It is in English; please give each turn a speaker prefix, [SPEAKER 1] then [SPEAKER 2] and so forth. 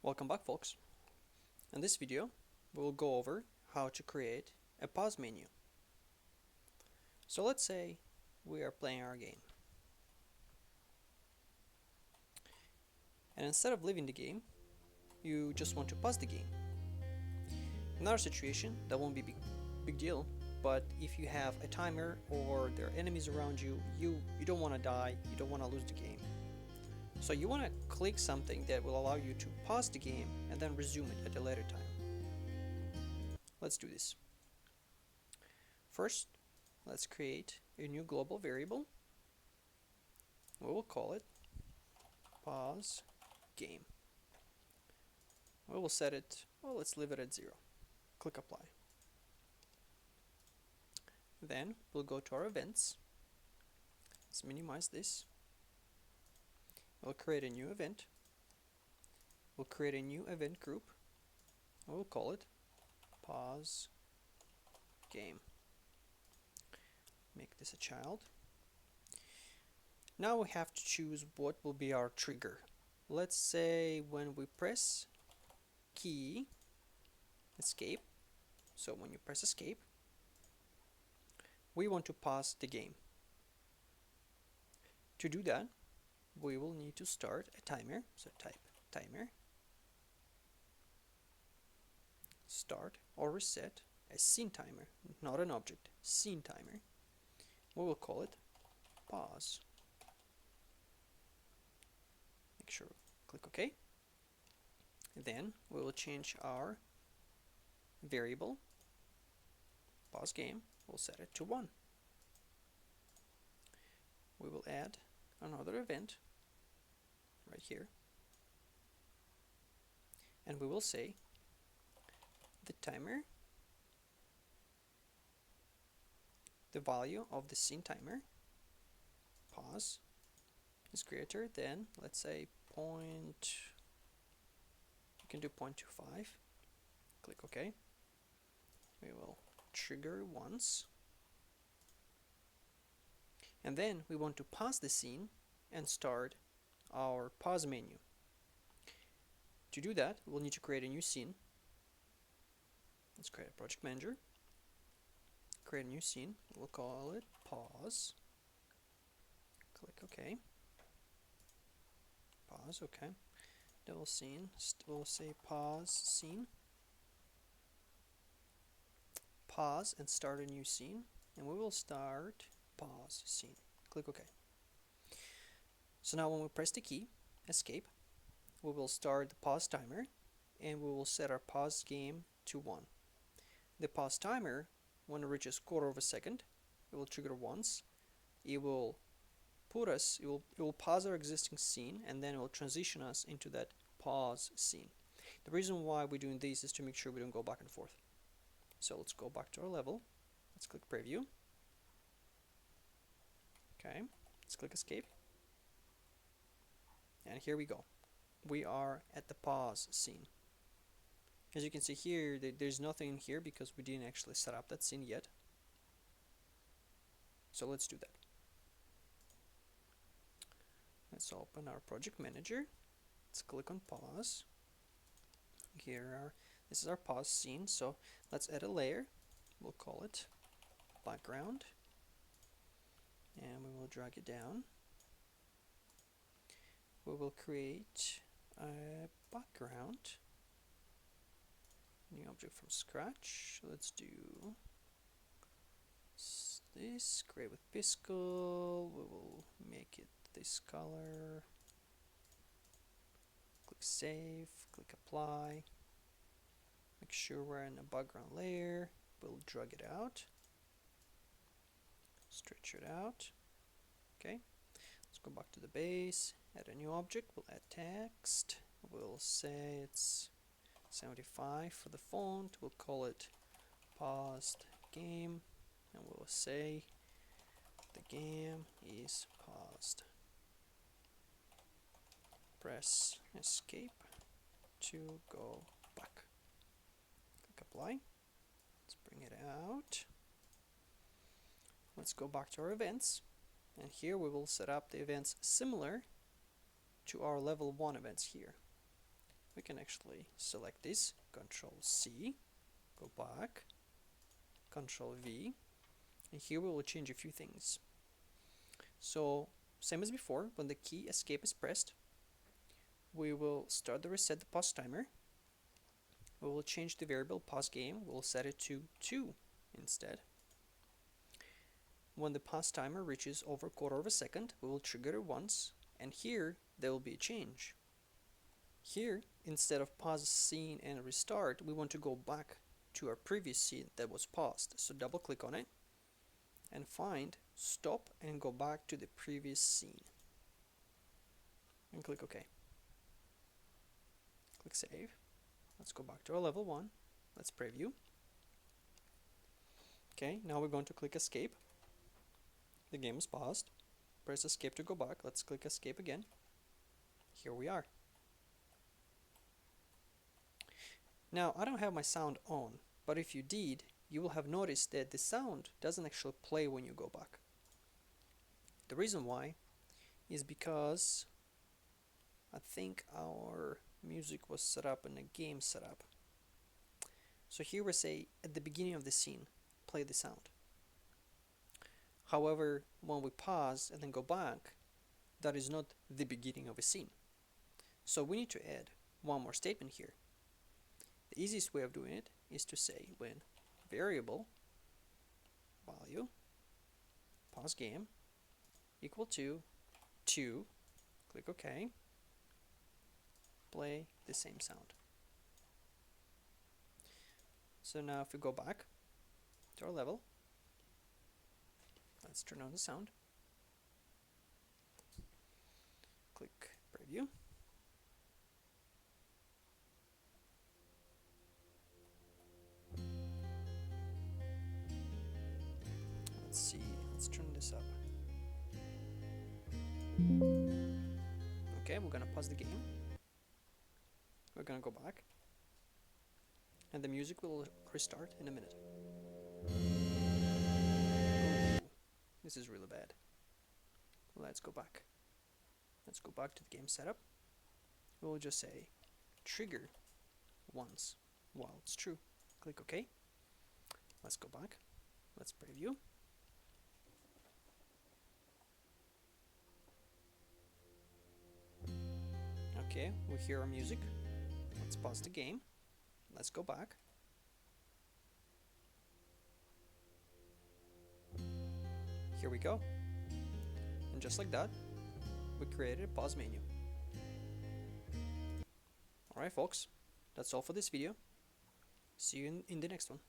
[SPEAKER 1] Welcome back, folks. In this video, we will go over how to create a pause menu. So let's say we are playing our game. And instead of leaving the game, you just want to pause the game. In our situation, that won't be big deal, but if you have a timer or there are enemies around you, you don't want to die, you don't want to lose the game. So you want to click something that will allow you to pause the game and then resume it at a later time. Let's do this. First, let's create a new global variable. We will call it pause game. We will set it, well, let's leave it at 0. Click apply. Then we'll go to our events. Let's minimize this. We'll create a new event. We'll create a new event group. And we'll call it pause game. Make this a child. Now we have to choose what will be our trigger. Let's say when we press key escape, so when you press escape, we want to pause the game. To do that, we will need to start a timer, so type timer, start or reset a scene timer, not an object, scene timer. We will call it pause. Make sure, click OK. Then we will change our variable, pause game, we'll set it to 1. We will add another event right here, and we will say the timer, the value of the scene timer, pause, is greater than, let's say, you can do 0.25. Click OK. We will trigger once, and then we want to pause the scene and start our pause menu. To do that, we'll need to create a new scene. Let's create a project manager. Create a new scene. We'll call it pause. Click OK. Pause, OK. Double scene. We'll say pause scene. Pause and start a new scene. And we will start pause scene. Click OK. So now when we press the key, escape, we will start the pause timer and we will set our pause game to 1. The pause timer, when it reaches quarter of a second, it will trigger once. It will pause our existing scene and then it will transition us into that pause scene. The reason why we're doing this is to make sure we don't go back and forth. So let's go back to our level. Let's click preview. Okay, let's click escape. And here we go. We are at the pause scene. As you can see here, there's nothing in here because we didn't actually set up that scene yet. So let's do that. Let's open our project manager. Let's click on pause. This is our pause scene. So let's add a layer. We'll call it background. And we will drag it down. We will create a background, new object from scratch. Let's do this, create with Piscal. We will make it this color. Click save, click apply. Make sure we're in a background layer. We'll drag it out, stretch it out. Okay, let's go back to the base. Add a new object, we'll add text, we'll say it's 75 for the font, we'll call it paused game, and we'll say the game is paused. Press escape to go back. Click apply. Let's bring it out. Let's go back to our events, and here we will set up the events similar to our level 1 events here. we can actually select this, Control C, go back, Control V, and here we will change a few things. So same as before, when the key escape is pressed, we will start the reset the pause timer. We will change the variable pause game. We'll set it to 2 instead. When the pause timer reaches over a quarter of a second, we will trigger it once, and here there will be a change. Here, instead of pause scene and restart, we want to go back to our previous scene that was paused. So double click on it and find stop and go back to the previous scene. And click OK. Click save. Let's go back to our level 1. Let's preview. Okay, now we're going to click escape. The game is paused. Press escape to go back. Let's click escape again. Here we are. Now I don't have my sound on, but if you did, you will have noticed that the sound doesn't actually play when you go back. The reason why is because I think our music was set up in a game setup. So here we say at the beginning of the scene, play the sound. However, when we pause and then go back, that is not the beginning of a scene. So we need to add one more statement here. The easiest way of doing it is to say when variable value pause game equal to 2, click OK, play the same sound. So now if we go back to our level, let's turn on the sound, click preview. Let's see, let's turn this up. Okay, we're gonna pause the game. We're gonna go back, and the music will restart in a minute. Ooh, this is really bad. Let's go back. Let's go back to the game setup. We'll just say trigger once while it's true. Click OK. Let's go back. Let's preview. Okay, we hear our music. Let's pause the game. Let's go back. Here we go. And just like that, we created a pause menu. Alright folks, that's all for this video. See you in the next one.